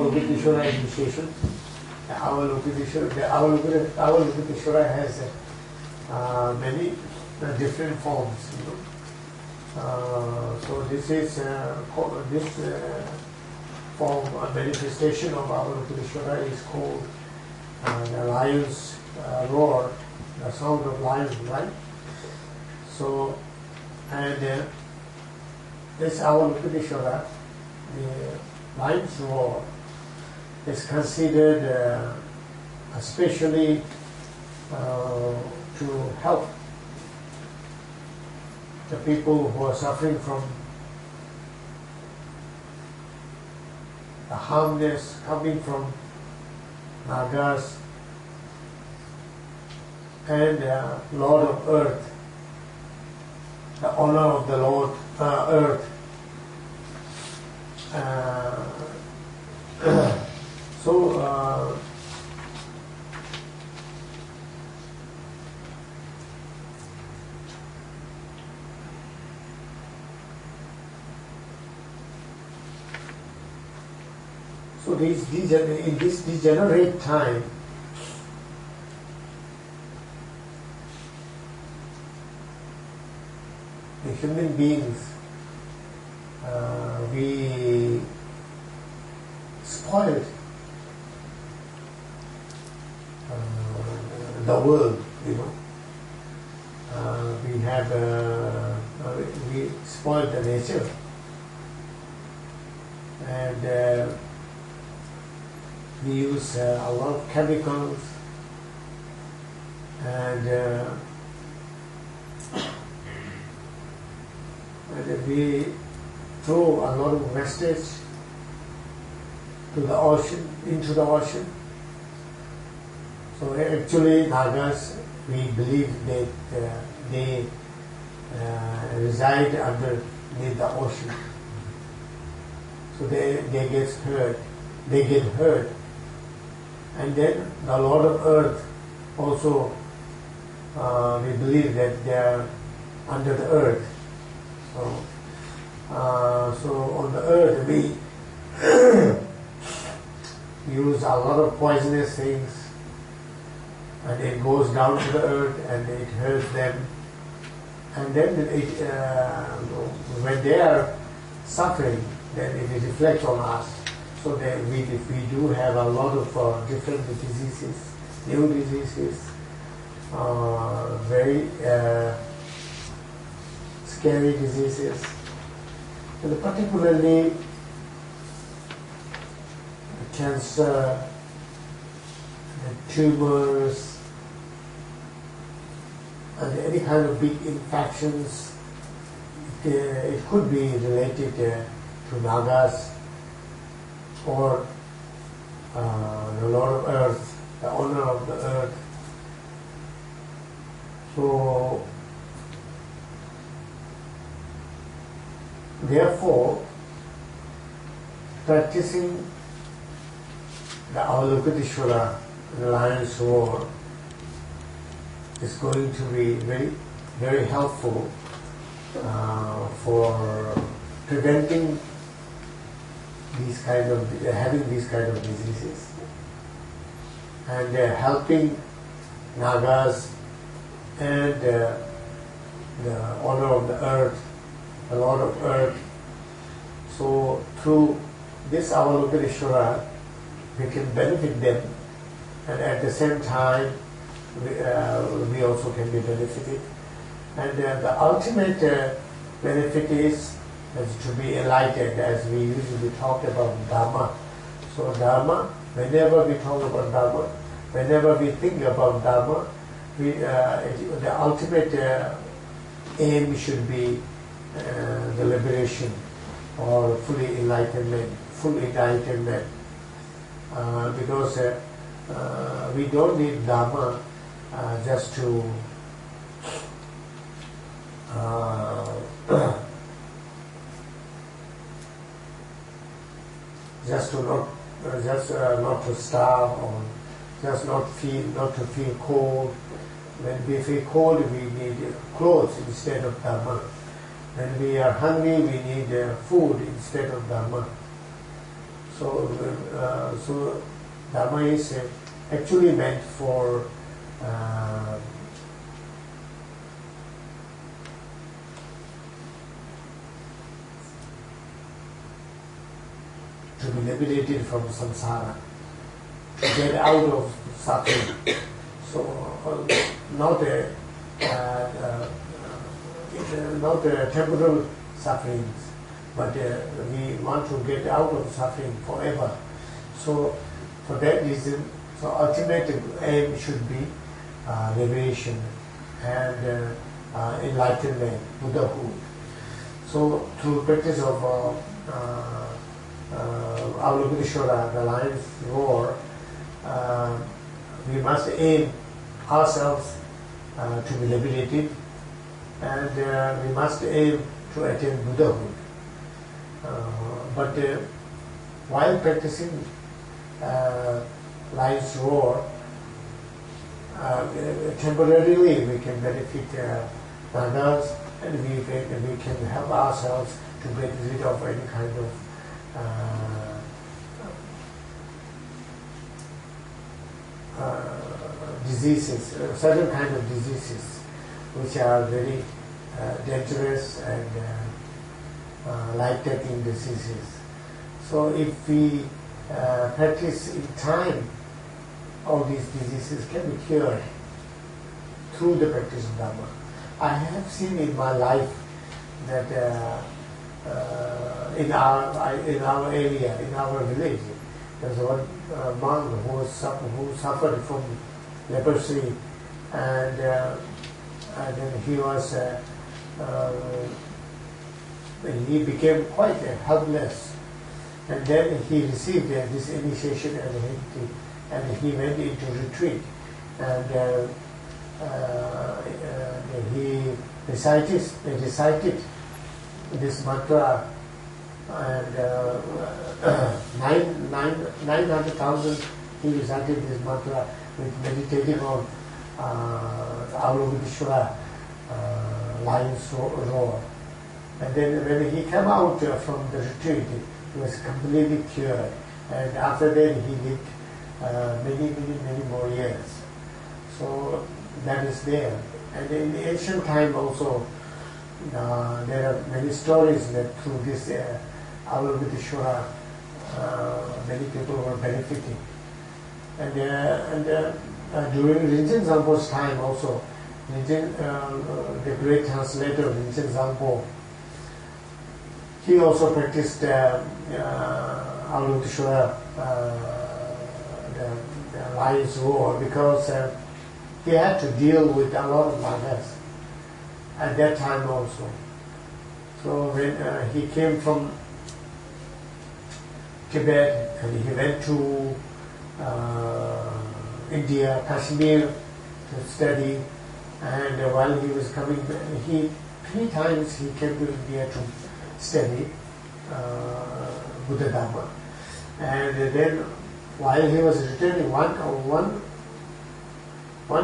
Avalokiteshvara initiation. The Avalokiteshvara has many different forms. So this is this form, a manifestation of Avalokiteshvara is called the lion's roar, the sound of lion, right? So, and this Avalokiteshvara, the lion's roar, is considered especially to help the people who are suffering from the harmness coming from Nagas and Lord of Earth, the honor of the Lord Earth. So in this degenerate time, the human beings, we spoiled the world, we spoiled the nature, and we use a lot of chemicals, and we throw a lot of wastage to the ocean, into the ocean. So actually, Nagas, we believe that they reside underneath the ocean. So they get hurt. And then the Lord of Earth also, we believe that they are under the earth. So on the earth we use a lot of poisonous things, and it goes down to the earth and it hurts them. And then when they are suffering, then it reflects on us. So that we do have a lot of different diseases, new diseases, very scary diseases, and particularly cancer, tumours, and any kind of big infections. It could be related to Nagas or the Lord of Earth, the owner of the earth. So therefore, practicing the Avalokiteshvara, the lion's roar, is going to be very, very helpful for preventing having these kind of diseases, and helping Nagas and the owner of the earth, the Lord of Earth. So through this Avalokiteshvara, we can benefit them, and at the same time we also can be benefited. And the ultimate benefit is to be enlightened, as we usually talk about Dharma. So Dharma, whenever we talk about Dharma, whenever we think about Dharma, the ultimate aim should be the liberation or full enlightenment. Because we don't need Dharma just to not to starve, or just not to feel cold. When we feel cold, we need clothes instead of Dharma. When we are hungry, we need food instead of Dharma. So Dharma is actually meant for to be liberated from samsara, to get out of suffering. So not temporal sufferings, but we want to get out of suffering forever. So for that reason, so ultimate aim should be liberation and enlightenment, Buddhahood. So through practice of Avalokiteshvara, the lion's roar, we must aim ourselves to be liberated, and we must aim to attain Buddhahood. But while practicing lion's roar, temporarily we can benefit Nagas, and we can help ourselves to get rid of any kind of diseases, certain kind of diseases which are very dangerous and life-taking diseases. So if we practice in time, all these diseases can be cured through the practice of Dharma. I have seen in my life that in our area, in our village, there's one monk who suffered from leprosy, and then he became quite helpless, and then he received this initiation and he went into retreat, and he recited this mantra, and 900,000 he recited this mantra with meditating on Avalokiteshvara, lion's roar. And then when he came out from the retreat, he was completely cured. And after that he lived many more years. So that is there. And in the ancient time also, there are many stories that through this Avalokiteshvara, many people were benefiting. And during Rinchen Zampo's time also, the great translator Rinchen Zampo, he also practiced Avalokiteshvara, the lion's roar, because he had to deal with a lot of Nagas at that time also. So when he came from Tibet and he went to India, Kashmir to study, and while he was coming, 3 times he came to India to study Buddha Dharma. And then while he was returning, one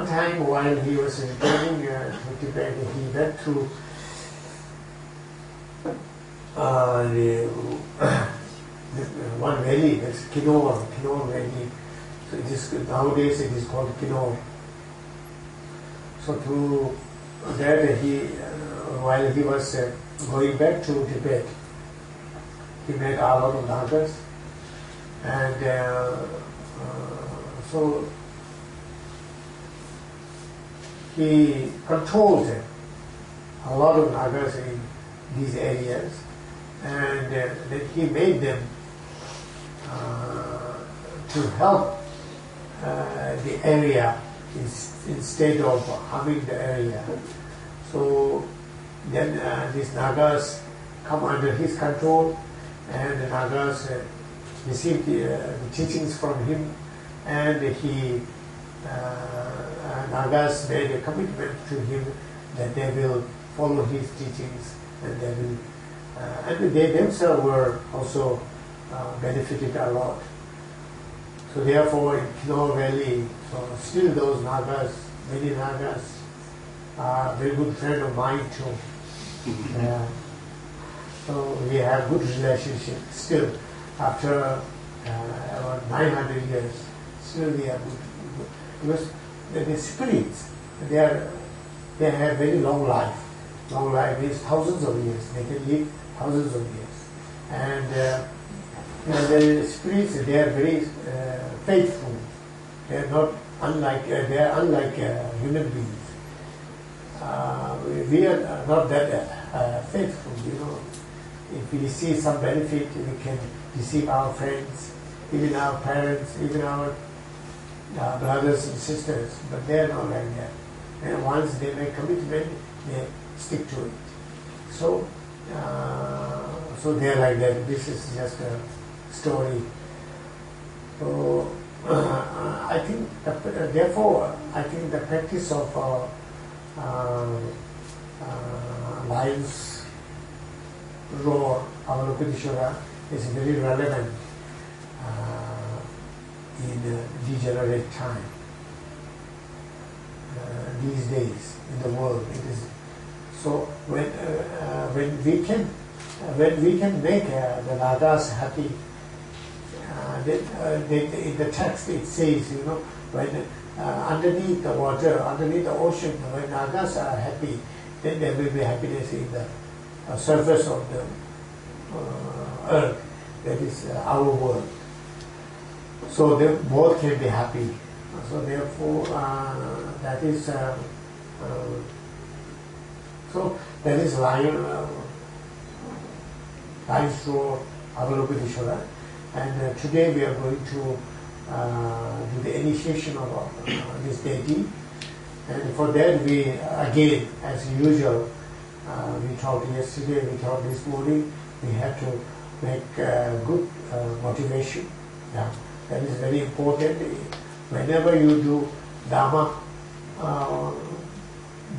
time while he was returning to Tibet, he went through one valley, that's Kinor Valley. So nowadays it is called Kinor. So through that, while he was going back to Tibet, he met a lot of Nagas, and so he controlled a lot of Nagas in these areas, and then he made them to help the area instead of harming the area. So then these Nagas come under his control, and the Nagas received the teachings from him, and Nagas made a commitment to him that they will follow his teachings, and they themselves were also benefited a lot. So therefore in Kinor Valley, so still those Nagas, many Nagas, are a very good friend of mine too. So we have good relationship still after about 900 years, still they are good. Because the spirits, they have very long life. Long life is thousands of years. They can live thousands of years. And the spirits, they are very faithful. They are not unlike. They are unlike human beings. We are not that faithful. If we see some benefit, we can deceive our friends, even our parents, even our brothers and sisters. But they are not like that. And once they make commitment, they stick to it. So they are like that. This is just a story. So I think, therefore, I think the practice of lion's roar, Avalokiteshvara, is very relevant in degenerate time. These days in the world, it is so. When we can make the Nagas happy, in the text it says, when underneath the water, underneath the ocean, when Nagas are happy, then there will be happiness in the surface of the earth, that is our world. So they both can be happy. So therefore, that is lion's roar, Avalokiteshvara. And today we are going to do the initiation of this deity. And for that we, again, as usual, we taught yesterday, we taught this morning, we have to make good motivation. Yeah, that is very important. Whenever you do Dharma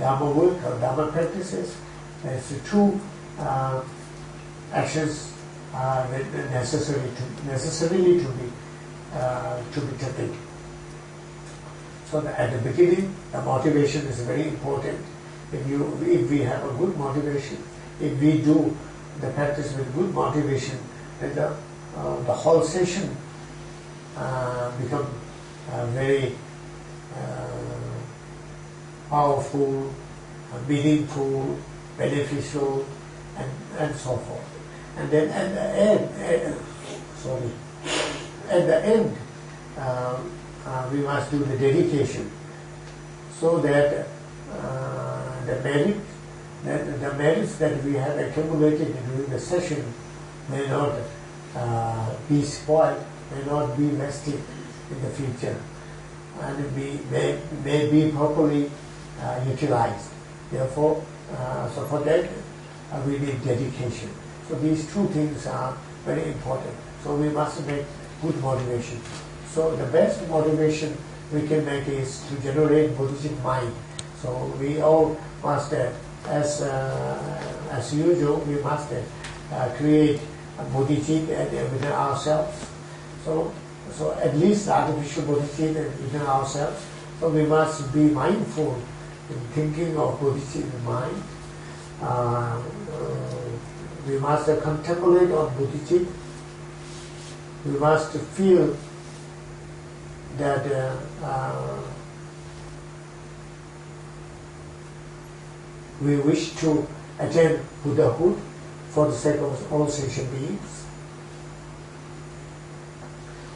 work or Dharma practices, there's two actions are necessarily to be taken. So at the beginning, the motivation is very important. If we have a good motivation, if we do the practice with good motivation, then the whole session become very powerful, meaningful, beneficial, and so forth. And then at the end, we must do the dedication, so that the merits that we have accumulated during the session may not be spoiled, may not be wasted in the future, and may be properly utilized. Therefore, so for that we need dedication. So these two things are very important. So we must make good motivation. So the best motivation we can make is to generate bodhicitta mind. So we all must, as usual, we must create a bodhicitta within ourselves. So at least the artificial bodhicitta within ourselves. So we must be mindful in thinking of bodhicitta mind. We must contemplate on bodhicitta. We must feel that we wish to attain Buddhahood for the sake of all sentient beings.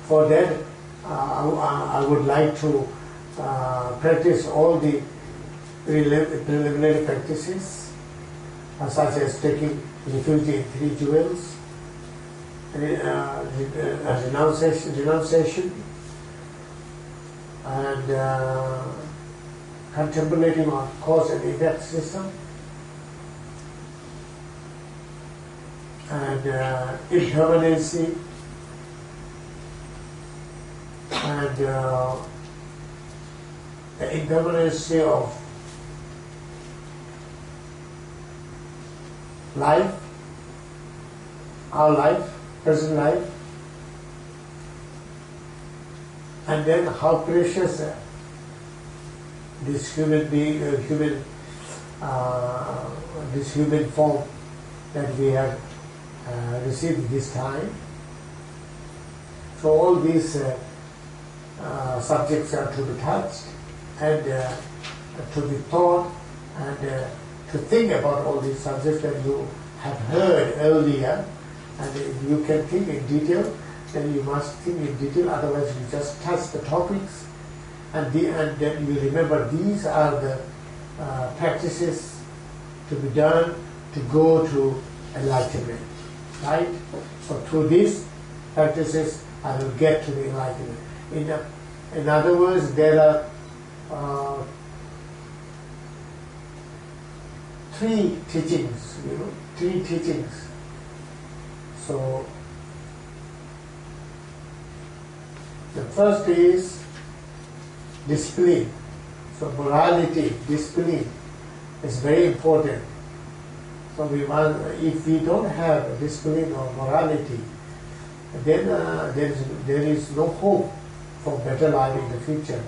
For that, I would like to practice all the preliminary practices, such as taking refuge in three jewels, renunciation, and contemplating on cause and effect system, and impermanency, and the impermanency of life, our life, present life, and then how precious this human being, this human form that we have received this time, So all these subjects are to be touched and to be taught and to think about all these subjects that you have heard earlier, and if you can think in detail, then you must think in detail, otherwise you just touch the topics and then you remember these are the practices to be done to go to enlightenment, right? So through these practices I will get to the enlightenment. In other words, there are three teachings, three teachings. So the first is discipline. So morality, discipline is very important. So if we don't have discipline or morality, then there is no hope for better life in the future.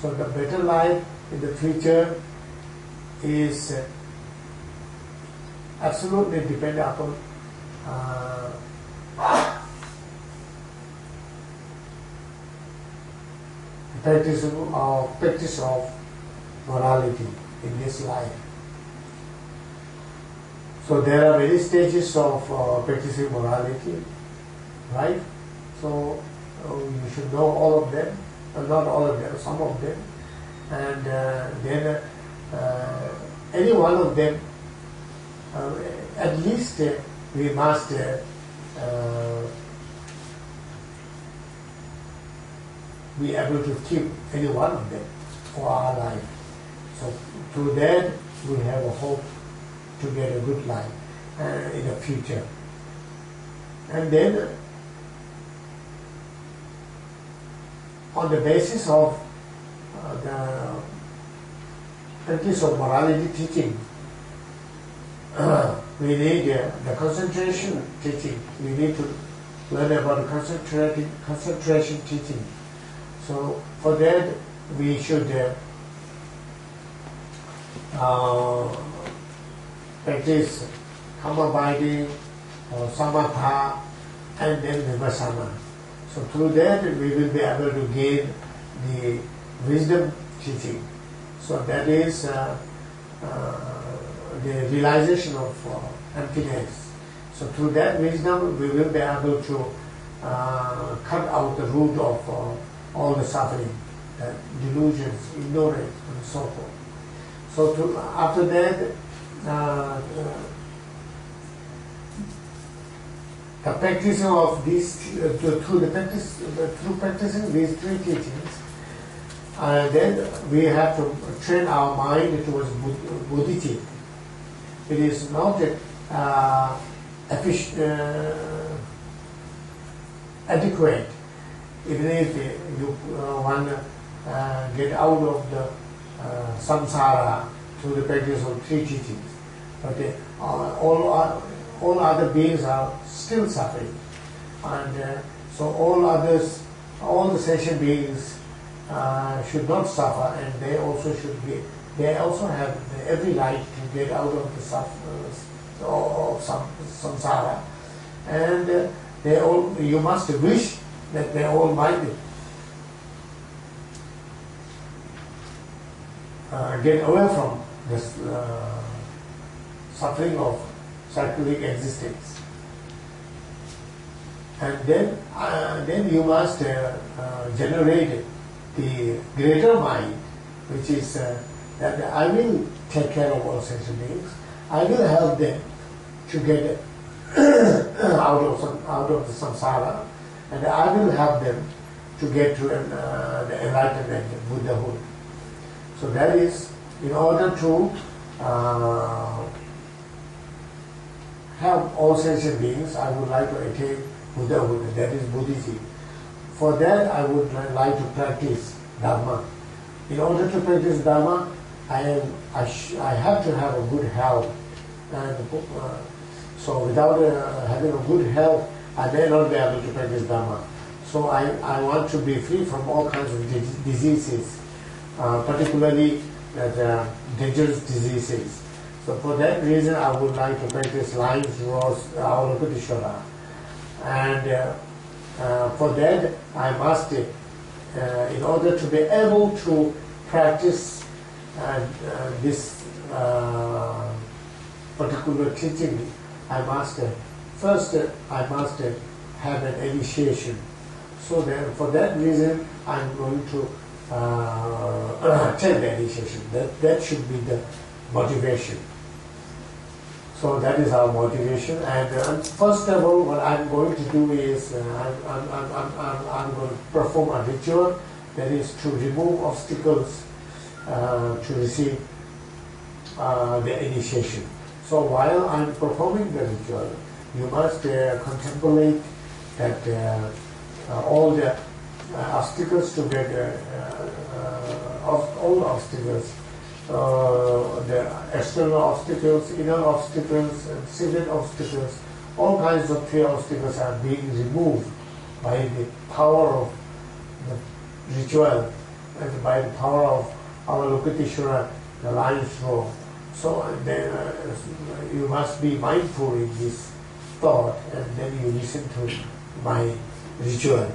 So the better life in the future is absolutely dependent upon practice of morality in this life. So there are many stages of practicing morality, right? So you should know all of them, not all of them, some of them, and then any one of them, at least we must be able to keep any one of them for our life. So through that we have a hope to get a good life in the future. And then on the basis of the practice of morality teaching, we need the concentration teaching. We need to learn about concentration teaching. So for that we should practice calm abiding or samatha and then vipassana. So through that we will be able to gain the wisdom teaching. So that is the realization of emptiness. So through that wisdom we will be able to cut out the root of all the suffering, delusions, ignorance, and so forth. So after that, the practicing of these through practicing these three teachings, then we have to train our mind towards bodhicitta. It is not adequate. Even if you want to get out of the samsara through the practice of three teachings, but all other beings are still suffering, and so all the sentient beings should not suffer, and they also have every right to get out of the samsara, and you must wish that they all might get away from this suffering of cyclic existence. And then you must generate the greater mind, which is that I will take care of all sentient beings. I will help them to get out of the samsara, and I will help them to get to the enlightenment, Buddhahood. So that is in order to help all sentient beings. I would like to attain Buddhahood, that is Buddhism. For that I would like to practice Dharma. In order to practice Dharma, I have to have a good health. And so without having a good health, I may not be able to practice Dharma. So I want to be free from all kinds of diseases, particularly dangerous diseases. So for that reason, I would like to practice lines, rows, Avalokiteshvara. And for that I must, in order to be able to practice this particular teaching, I must first I must have an initiation. So then, for that reason, I'm going to take the initiation. That should be the motivation. So that is our motivation. And first of all, what I'm going to do is I'm going to perform a ritual, that is to remove obstacles to receive the initiation. So while I'm performing the ritual, you must contemplate that all the obstacles to get all the obstacles, the external obstacles, inner obstacles, and secret obstacles, all kinds of fear obstacles are being removed by the power of the ritual and by the power of Avalokiteshvara, the lion's roar. So then you must be mindful in this thought, and then you listen to my ritual.